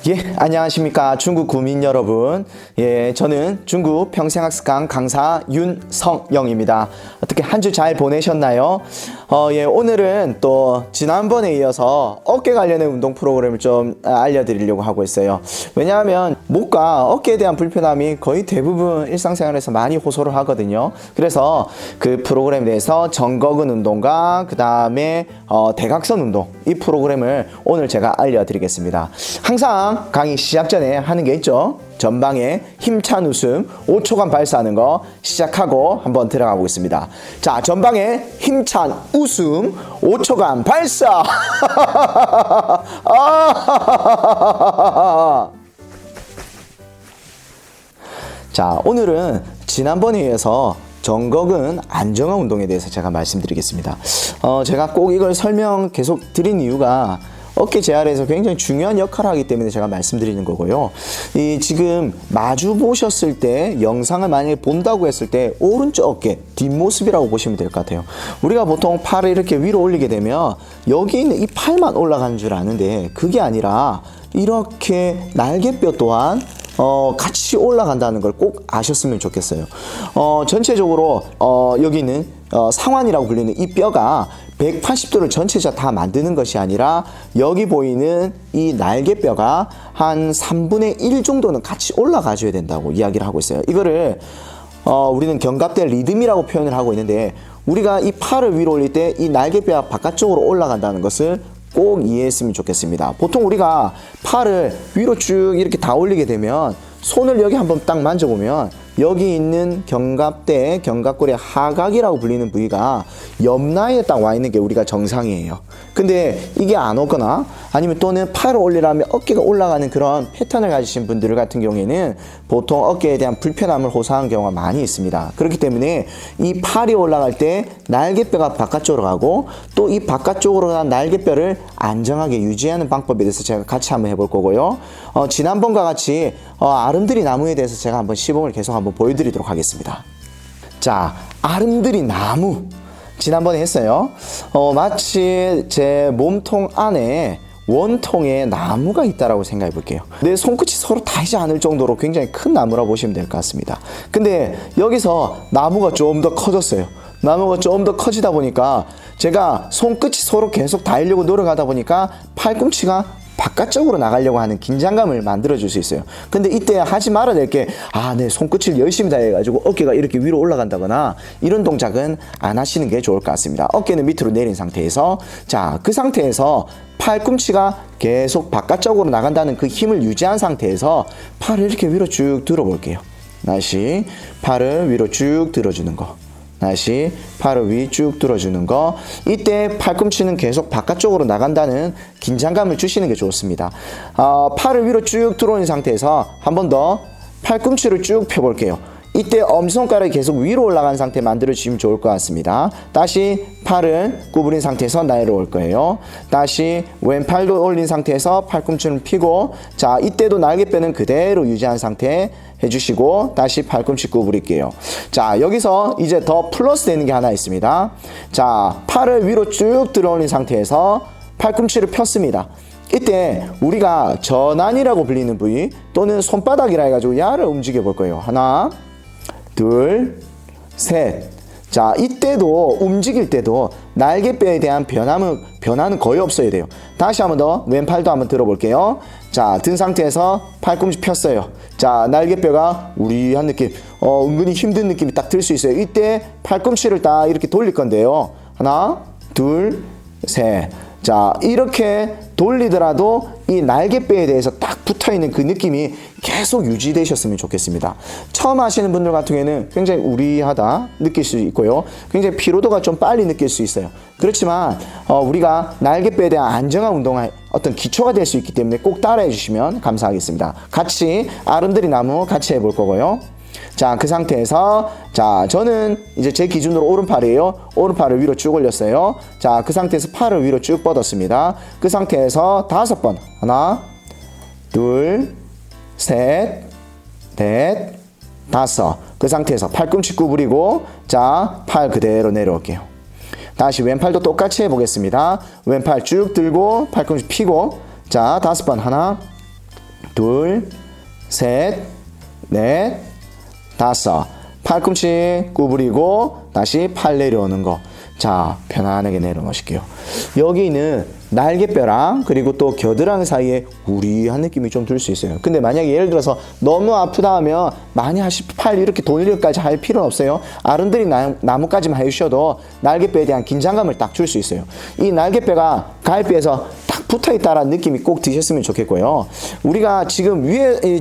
예, 안녕하십니까 중국 구민 여러분. 예, 저는 중국 평생학습강 강사 윤성영입니다. 어떻게 한 주 잘 보내셨나요? 예, 오늘은 또 지난번에 이어서 어깨 관련된 운동 프로그램을 좀 알려드리려고 하고 있어요. 왜냐하면 목과 어깨에 대한 불편함이 거의 대부분 일상생활에서 많이 호소를 하거든요. 그래서 그 프로그램에 대해서 정거근 운동과 그 다음에 대각선 운동, 이 프로그램을 오늘 제가 알려드리겠습니다. 항상 강의 시작 전에 하는 게 있죠. 전방에 힘찬 웃음 5초간 발사하는 거 시작하고 한번 들어가 보겠습니다. 자, 전방에 힘찬 웃음 5초간 발사. 자, 오늘은 지난번에 이어서 정거근 안정화 운동에 대해서 제가 말씀드리겠습니다. 제가 꼭 이걸 설명 계속 드린 이유가 어깨 재활에서 굉장히 중요한 역할을 하기 때문에 제가 말씀드리는 거고요. 지금 마주 보셨을 때 영상을 만약에 본다고 했을 때 오른쪽 어깨 뒷모습이라고 보시면 될 것 같아요. 우리가 보통 팔을 이렇게 위로 올리게 되면 여기 있는 이 팔만 올라가는 줄 아는데 그게 아니라 이렇게 날개뼈 또한 같이 올라간다는 걸 꼭 아셨으면 좋겠어요. 전체적으로 여기 있는 상완이라고 불리는 이 뼈가 180도를 전체적으로 다 만드는 것이 아니라 여기 보이는 이 날개뼈가 한 3분의 1 정도는 같이 올라가 줘야 된다고 이야기를 하고 있어요. 이거를 우리는 견갑대 리듬이라고 표현을 하고 있는데, 우리가 이 팔을 위로 올릴 때 이 날개뼈가 바깥쪽으로 올라간다는 것을 꼭 이해했으면 좋겠습니다. 보통 우리가 팔을 위로 쭉 이렇게 다 올리게 되면 손을 여기 한번 딱 만져보면 여기 있는 견갑대, 견갑골의 하각이라고 불리는 부위가 옆라인에 딱 와 있는 게 우리가 정상이에요. 근데 이게 안 오거나 아니면 또는 팔을 올리려면 어깨가 올라가는 그런 패턴을 가지신 분들 같은 경우에는 보통 어깨에 대한 불편함을 호소하는 경우가 많이 있습니다. 그렇기 때문에 이 팔이 올라갈 때 날개뼈가 바깥쪽으로 가고 또 이 바깥쪽으로 간 날개뼈를 안정하게 유지하는 방법에 대해서 제가 같이 한번 해볼 거고요. 지난번과 같이 아름드리 나무에 대해서 제가 한번 시범을 계속 한번 보여드리도록 하겠습니다. 자, 아름드리 나무 지난번에 했어요. 마치 제 몸통 안에 원통의 나무가 있다라고 생각해 볼게요. 내 손끝이 서로 닿지 않을 정도로 굉장히 큰 나무라고 보시면 될 것 같습니다. 근데 여기서 나무가 좀 더 커졌어요. 나무가 좀 더 커지다 보니까 제가 손끝이 서로 계속 닿으려고 노력하다 보니까 팔꿈치가 바깥쪽으로 나가려고 하는 긴장감을 만들어줄 수 있어요. 근데 이때 하지 말아야 될 게, 내 손끝을 열심히 다해가지고 어깨가 이렇게 위로 올라간다거나 이런 동작은 안 하시는 게 좋을 것 같습니다. 어깨는 밑으로 내린 상태에서, 자, 그 상태에서 팔꿈치가 계속 바깥쪽으로 나간다는 그 힘을 유지한 상태에서 팔을 이렇게 위로 쭉 들어볼게요. 다시 팔을 위로 쭉 들어주는 거. 다시 팔을 위 쭉 들어주는 거. 이때 팔꿈치는 계속 바깥쪽으로 나간다는 긴장감을 주시는 게 좋습니다. 팔을 위로 쭉 들어오는 상태에서 한 번 더 팔꿈치를 쭉 펴볼게요. 이때 엄지손가락이 계속 위로 올라간 상태 만들어주시면 좋을 것 같습니다. 다시 팔을 구부린 상태에서 내려올 거예요. 다시 왼팔도 올린 상태에서 팔꿈치를 펴고, 자, 이때도 날개뼈는 그대로 유지한 상태 해주시고 다시 팔꿈치 구부릴게요. 자, 여기서 이제 더 플러스 되는 게 하나 있습니다. 자, 팔을 위로 쭉 들어올린 상태에서 팔꿈치를 폈습니다. 이때 우리가 전완이라고 불리는 부위 또는 손바닥이라 해가지고 야를 움직여 볼 거예요. 하나, 둘, 셋. 자, 이때도 움직일 때도 날개뼈에 대한 변화는 거의 없어야 돼요. 다시 한번 더 왼팔도 한번 들어볼게요. 자, 든 상태에서 팔꿈치 폈어요. 자, 날개뼈가 우리한 느낌, 은근히 힘든 느낌이 딱 들 수 있어요. 이때 팔꿈치를 딱 이렇게 돌릴 건데요. 하나, 둘, 셋. 자, 이렇게 돌리더라도 이 날개뼈에 대해서 딱 붙어있는 그 느낌이 계속 유지되셨으면 좋겠습니다. 처음 하시는 분들 같은 경우에는 굉장히 우리하다 느낄 수 있고요. 굉장히 피로도가 좀 빨리 느낄 수 있어요. 그렇지만 우리가 날개뼈에 대한 안정한 운동의 어떤 기초가 될 수 있기 때문에 꼭 따라해 주시면 감사하겠습니다. 같이 아름드리 나무 같이 해볼 거고요. 자, 그 상태에서, 자, 저는 이제 제 기준으로 오른팔이에요. 오른팔을 위로 쭉 올렸어요. 자, 그 상태에서 팔을 위로 쭉 뻗었습니다. 그 상태에서 5번. 하나, 둘, 셋, 넷, 5. 그 상태에서 팔꿈치 구부리고, 자, 팔 그대로 내려올게요. 다시 왼팔도 똑같이 해보겠습니다. 왼팔 쭉 들고 팔꿈치 펴고, 자, 5번. 하나, 둘, 셋, 넷, 다섯. 팔꿈치 구부리고 다시 팔 내려오는 거. 자, 편안하게 내려놓으실게요. 여기는 날개뼈랑 그리고 또 겨드랑이 사이에 우리한 느낌이 좀 들 수 있어요. 근데 만약에 예를 들어서 너무 아프다 하면 많이 팔 이렇게 돌리기까지 할 필요는 없어요. 아른드리 나무까지만 해주셔도 날개뼈에 대한 긴장감을 딱 줄 수 있어요. 이 날개뼈가 갈비에서 딱 붙어있다라는 느낌이 꼭 드셨으면 좋겠고요. 우리가 지금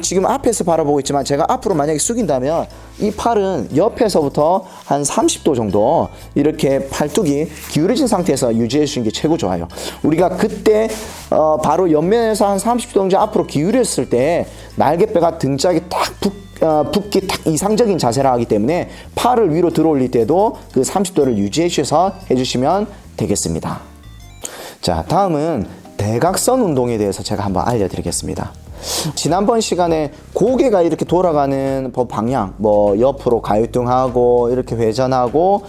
지금 앞에서 바라보고 있지만 제가 앞으로 만약에 숙인다면 이 팔은 옆에서부터 한 30도 정도 이렇게 팔뚝이 기울어진 상태에서 유지해 주시는 게 최고 좋아요. 우리가 그때 바로 옆면에서 한 30도 정도 앞으로 기울였을 때 날개뼈가 등짝이 딱 붓기 딱 이상적인 자세라 하기 때문에 팔을 위로 들어 올릴 때도 그 30도를 유지해 주셔서 해주시면 되겠습니다. 자, 다음은 대각선 운동에 대해서 제가 한번 알려드리겠습니다. 지난번 시간에 고개가 이렇게 돌아가는 방향, 뭐 옆으로 가유뚱하고 이렇게 회전하고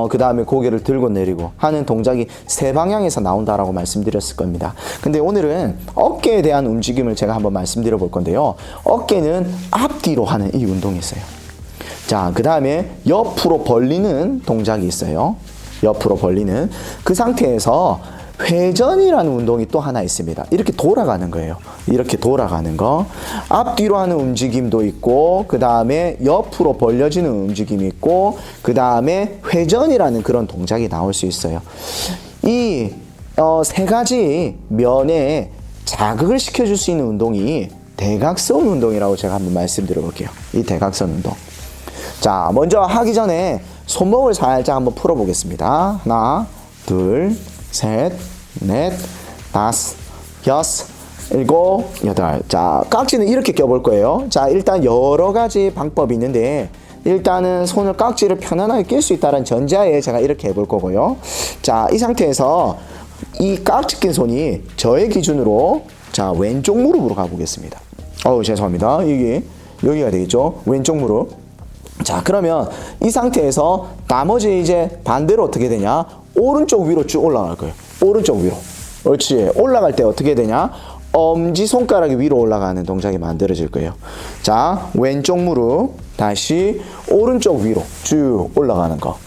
그 다음에 고개를 들고 내리고 하는 동작이 세 방향에서 나온다라고 말씀드렸을 겁니다. 근데 오늘은 어깨에 대한 움직임을 제가 한번 말씀드려 볼 건데요. 어깨는 앞뒤로 하는 이 운동이 있어요. 자, 그 다음에 옆으로 벌리는 동작이 있어요. 옆으로 벌리는 그 상태에서 회전이라는 운동이 또 하나 있습니다. 이렇게 돌아가는 거예요. 이렇게 돌아가는 거. 앞뒤로 하는 움직임도 있고, 그 다음에 옆으로 벌려지는 움직임이 있고, 그 다음에 회전이라는 그런 동작이 나올 수 있어요. 이 세 가지 면에 자극을 시켜줄 수 있는 운동이 대각선 운동이라고 제가 한번 말씀드려 볼게요. 이 대각선 운동. 자, 먼저 하기 전에 손목을 살짝 한번 풀어 보겠습니다. 하나, 둘, 셋, 넷, 다섯, 여섯, 일곱, 여덟. 자, 깍지는 이렇게 껴볼 거예요. 자, 일단 여러 가지 방법이 있는데 일단은 손을 깍지를 편안하게 낄 수 있다는 전제하에 제가 이렇게 해볼 거고요. 자, 이 상태에서 이 깍지 낀 손이 저의 기준으로 자, 왼쪽 무릎으로 가보겠습니다. 죄송합니다. 이게 여기가 되겠죠? 왼쪽 무릎. 자, 그러면 이 상태에서 나머지 이제 반대로 어떻게 되냐? 오른쪽 위로 쭉 올라갈 거예요. 오른쪽 위로. 그렇지. 올라갈 때 어떻게 되냐? 엄지손가락이 위로 올라가는 동작이 만들어질 거예요. 자, 왼쪽 무릎 다시 오른쪽 위로 쭉 올라가는 거.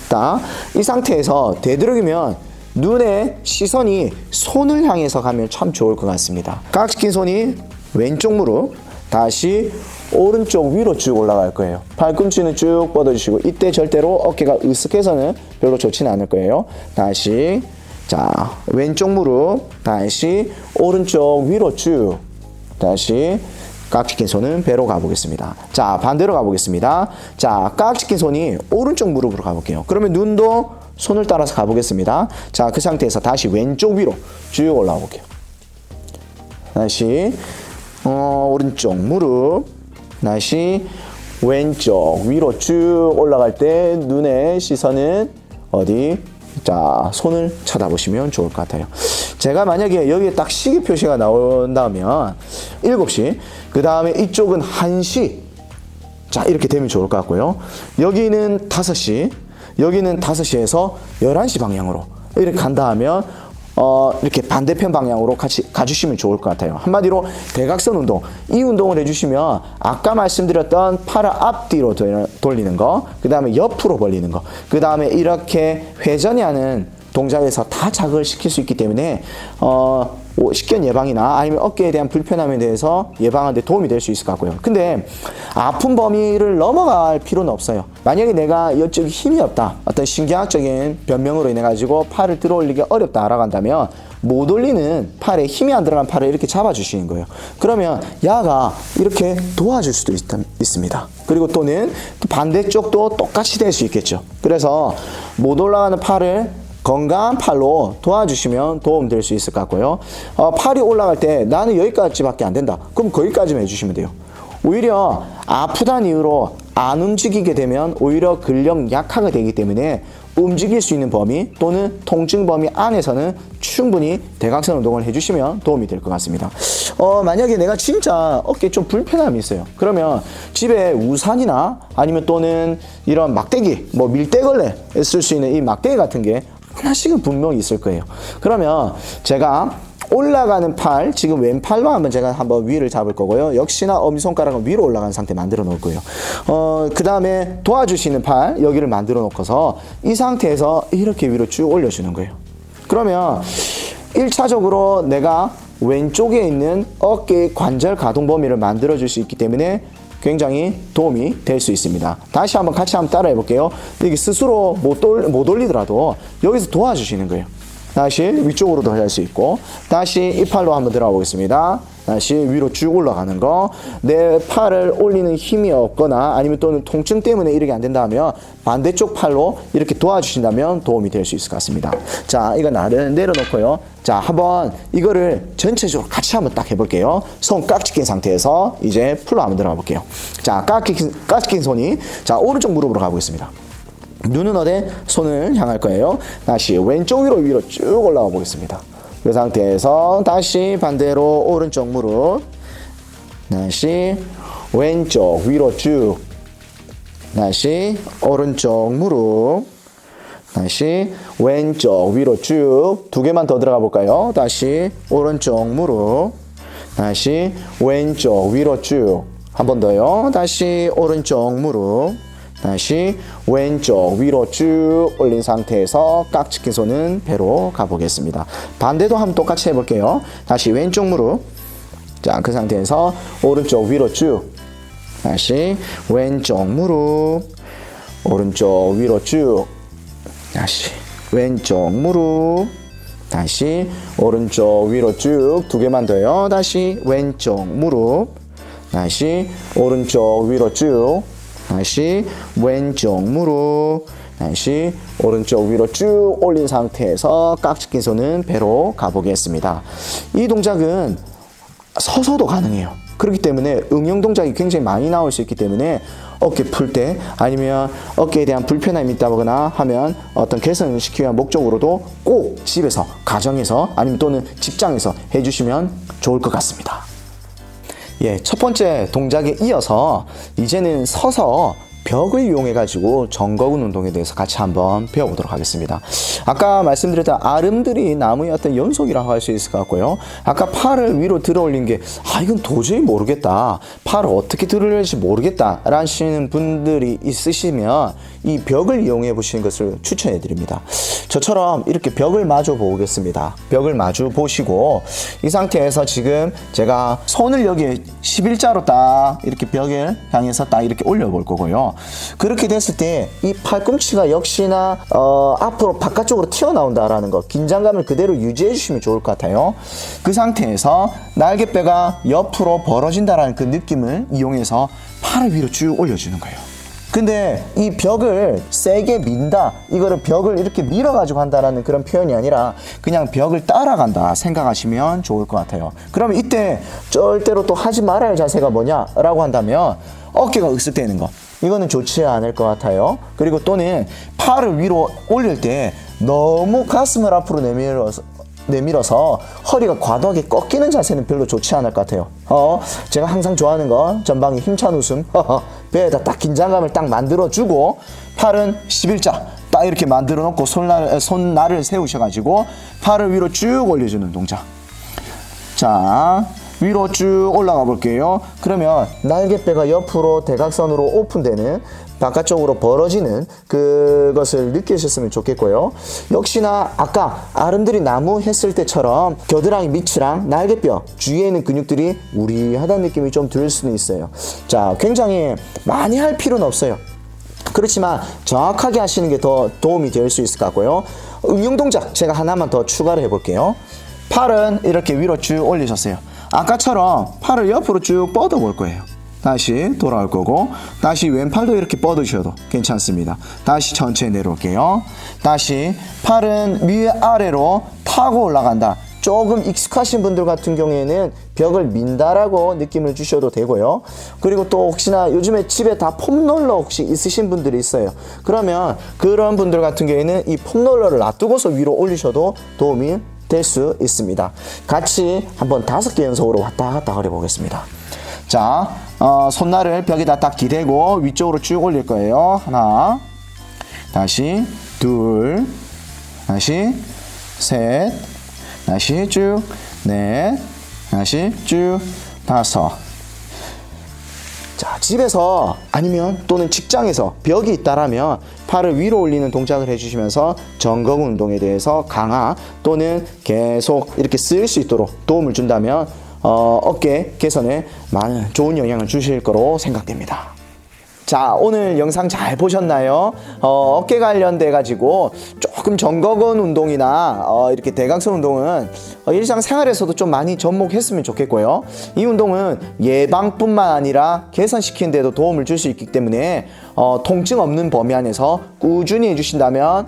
자, 이 상태에서 되도록이면 눈에 시선이 손을 향해서 가면 참 좋을 것 같습니다. 깍지 낀 손이 왼쪽 무릎 다시 오른쪽 위로 쭉 올라갈 거예요. 팔꿈치는 쭉 뻗어주시고 이때 절대로 어깨가 으쓱해서는 별로 좋지는 않을 거예요. 다시 자, 왼쪽 무릎 다시 오른쪽 위로 쭉 다시 깍지 낀 손은 배로 가보겠습니다. 자, 반대로 가보겠습니다. 자, 깍지 낀 손이 오른쪽 무릎으로 가볼게요. 그러면 눈도 손을 따라서 가보겠습니다. 자, 그 상태에서 다시 왼쪽 위로 쭉 올라가 볼게요. 다시 오른쪽 무릎 다시 왼쪽 위로 쭉 올라갈 때 눈의 시선은 어디? 자, 손을 쳐다보시면 좋을 것 같아요. 제가 만약에 여기에 딱 시계 표시가 나온다면 7시, 그 다음에 이쪽은 1시, 자, 이렇게 되면 좋을 것 같고요. 여기는 5시, 여기는 5시에서 11시 방향으로 이렇게 간다 하면 이렇게 반대편 방향으로 같이 가주시면 좋을 것 같아요. 한마디로 대각선 운동, 이 운동을 해주시면 아까 말씀드렸던 팔을 앞뒤로 돌리는 거, 그 다음에 옆으로 벌리는 거, 그 다음에 이렇게 회전이 하는 동작에서 다 자극을 시킬 수 있기 때문에 식견 예방이나 아니면 어깨에 대한 불편함에 대해서 예방하는 데 도움이 될 수 있을 것 같고요. 근데 아픈 범위를 넘어갈 필요는 없어요. 만약에 내가 이쪽에 힘이 없다, 어떤 신경학적인 변명으로 인해 가지고 팔을 들어 올리기 어렵다라고 한다면 못 올리는 팔에 힘이 안 들어간 팔을 이렇게 잡아주시는 거예요. 그러면 야가 이렇게 도와줄 수도 있습니다. 그리고 또는 또 반대쪽도 똑같이 될 수 있겠죠. 그래서 못 올라가는 팔을 건강한 팔로 도와주시면 도움될 수 있을 것 같고요. 팔이 올라갈 때 나는 여기까지밖에 안 된다. 그럼 거기까지만 해주시면 돼요. 오히려 아프다는 이유로 안 움직이게 되면 오히려 근력 약화가 되기 때문에 움직일 수 있는 범위 또는 통증 범위 안에서는 충분히 대각선 운동을 해주시면 도움이 될 것 같습니다. 만약에 내가 진짜 어깨에 좀 불편함이 있어요. 그러면 집에 우산이나 아니면 또는 이런 막대기, 뭐 밀대걸레 쓸 수 있는 이 막대기 같은 게 하나씩은 분명히 있을 거예요. 그러면 제가 올라가는 팔, 지금 왼팔로 한번 제가 한번 위를 잡을 거고요. 역시나 엄지손가락은 위로 올라가는 상태 만들어 놓을 거예요. 그 다음에 도와주시는 팔, 여기를 만들어 놓고서 이 상태에서 이렇게 위로 쭉 올려주는 거예요. 그러면 1차적으로 내가 왼쪽에 있는 어깨 관절 가동 범위를 만들어 줄 수 있기 때문에 굉장히 도움이 될 수 있습니다. 다시 한번 같이 한번 따라해 볼게요. 이게 스스로 못 올리더라도 여기서 도와주시는 거예요. 다시 위쪽으로도 할 수 있고, 다시 이 팔로 한번 들어가 보겠습니다. 다시 위로 쭉 올라가는 거. 내 팔을 올리는 힘이 없거나 아니면 또는 통증 때문에 이렇게 안 된다 하면 반대쪽 팔로 이렇게 도와주신다면 도움이 될 수 있을 것 같습니다. 자, 이거 내려놓고요. 자, 한번 이거를 전체적으로 같이 한번 딱 해볼게요. 손 깍지 낀 상태에서 이제 풀로 한번 들어가 볼게요. 자, 깍지 낀 손이, 자, 오른쪽 무릎으로 가보겠습니다. 눈은 어디? 손을 향할 거예요. 다시 왼쪽 위로 쭉 올라가 보겠습니다. 그 상태에서 다시 반대로 오른쪽 무릎, 다시 왼쪽 위로 쭉, 다시 오른쪽 무릎, 다시 왼쪽 위로 쭉, 두 개만 더 들어가 볼까요? 다시 오른쪽 무릎, 다시 왼쪽 위로 쭉, 한 번 더요. 다시 오른쪽 무릎, 다시 왼쪽 위로 쭉 올린 상태에서 깍지 낀 손은 배로 가보겠습니다. 반대도 한번 똑같이 해볼게요. 다시 왼쪽 무릎, 자, 그 상태에서 오른쪽 위로 쭉, 다시 왼쪽 무릎, 오른쪽 위로 쭉, 다시 왼쪽 무릎, 다시 오른쪽 위로 쭉, 두 개만 더요. 다시 왼쪽 무릎, 다시 오른쪽 위로 쭉, 다시 왼쪽 무릎, 다시 오른쪽 위로 쭉 올린 상태에서 깍지 낀 손은 배로 가보겠습니다. 이 동작은 서서도 가능해요. 그렇기 때문에 응용 동작이 굉장히 많이 나올 수 있기 때문에 어깨 풀 때 아니면 어깨에 대한 불편함이 있다거나 하면 어떤 개선을 시키기 위한 목적으로도 꼭 집에서, 가정에서 아니면 또는 직장에서 해주시면 좋을 것 같습니다. 예, 첫 번째 동작에 이어서 이제는 서서 벽을 이용해 가지고 정거근 운동에 대해서 같이 한번 배워보도록 하겠습니다. 아까 말씀드렸던 아름드리 나무의 어떤 연속이라고 할 수 있을 것 같고요. 아까 팔을 위로 들어 올린 게 이건 도저히 모르겠다, 팔을 어떻게 들어 올릴지 모르겠다 라시는 분들이 있으시면 이 벽을 이용해 보시는 것을 추천해 드립니다. 저처럼 이렇게 벽을 마주 보겠습니다. 벽을 마주 보시고 이 상태에서 지금 제가 손을 여기에 11자로 딱 이렇게 벽을 향해서 딱 이렇게 올려 볼 거고요. 그렇게 됐을 때 이 팔꿈치가 역시나 앞으로 바깥쪽으로 튀어나온다라는 거, 긴장감을 그대로 유지해 주시면 좋을 것 같아요. 그 상태에서 날개뼈가 옆으로 벌어진다라는 그 느낌을 이용해서 팔을 위로 쭉 올려주는 거예요. 근데 이 벽을 세게 민다, 이거를 벽을 이렇게 밀어가지고 한다라는 그런 표현이 아니라 그냥 벽을 따라간다 생각하시면 좋을 것 같아요. 그러면 이때 절대로 또 하지 말아야 할 자세가 뭐냐라고 한다면 어깨가 으쓱대는 거, 이거는 좋지 않을 것 같아요. 그리고 또는 팔을 위로 올릴 때 너무 가슴을 앞으로 내밀어서 허리가 과도하게 꺾이는 자세는 별로 좋지 않을 것 같아요. 제가 항상 좋아하는 거, 전방에 힘찬 웃음, 배에다 딱 긴장감을 딱 만들어주고 팔은 11자 딱 이렇게 만들어 놓고 손날을 세우셔가지고 팔을 위로 쭉 올려주는 동작. 자, 위로 쭉 올라가 볼게요. 그러면 날개뼈가 옆으로 대각선으로 오픈되는, 바깥쪽으로 벌어지는 그것을 느끼셨으면 좋겠고요. 역시나 아까 아름드리 나무 했을 때처럼 겨드랑이 밑이랑 날개뼈 주위에 있는 근육들이 우리하다는 느낌이 좀 들 수는 있어요. 자, 굉장히 많이 할 필요는 없어요. 그렇지만 정확하게 하시는 게 더 도움이 될 수 있을 것 같고요. 응용 동작 제가 하나만 더 추가를 해볼게요. 팔은 이렇게 위로 쭉 올리셨어요. 아까처럼 팔을 옆으로 쭉 뻗어 볼 거예요. 다시 돌아올 거고, 다시 왼팔도 이렇게 뻗으셔도 괜찮습니다. 다시 천천히 내려올게요. 다시 팔은 위아래로 타고 올라간다. 조금 익숙하신 분들 같은 경우에는 벽을 민다라고 느낌을 주셔도 되고요. 그리고 또 혹시나 요즘에 집에 다 폼롤러 혹시 있으신 분들이 있어요. 그러면 그런 분들 같은 경우에는 이 폼롤러를 놔두고서 위로 올리셔도 도움이 될 수 있습니다. 같이 한번 5개 연속으로 왔다 갔다 거려 보겠습니다. 자, 손날을 벽에다 딱 기대고 위쪽으로 쭉 올릴 거예요. 하나, 다시 둘, 다시 셋, 다시 쭉, 넷, 다시 쭉, 다섯. 자, 집에서 아니면 또는 직장에서 벽이 있다라면 팔을 위로 올리는 동작을 해주시면서 정거근 운동에 대해서 강화 또는 계속 이렇게 쓸 수 있도록 도움을 준다면 어깨 개선에 많은 좋은 영향을 주실 거로 생각됩니다. 자, 오늘 영상 잘 보셨나요? 어깨 관련돼 가지고 조금 정거근 운동이나 이렇게 대각선 운동은 일상생활에서도 좀 많이 접목했으면 좋겠고요. 이 운동은 예방뿐만 아니라 개선시키는 데도 도움을 줄 수 있기 때문에 통증 없는 범위 안에서 꾸준히 해주신다면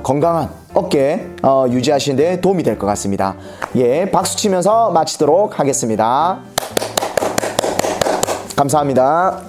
건강한 어깨 유지하시는 데 도움이 될 것 같습니다. 예, 박수 치면서 마치도록 하겠습니다. 감사합니다.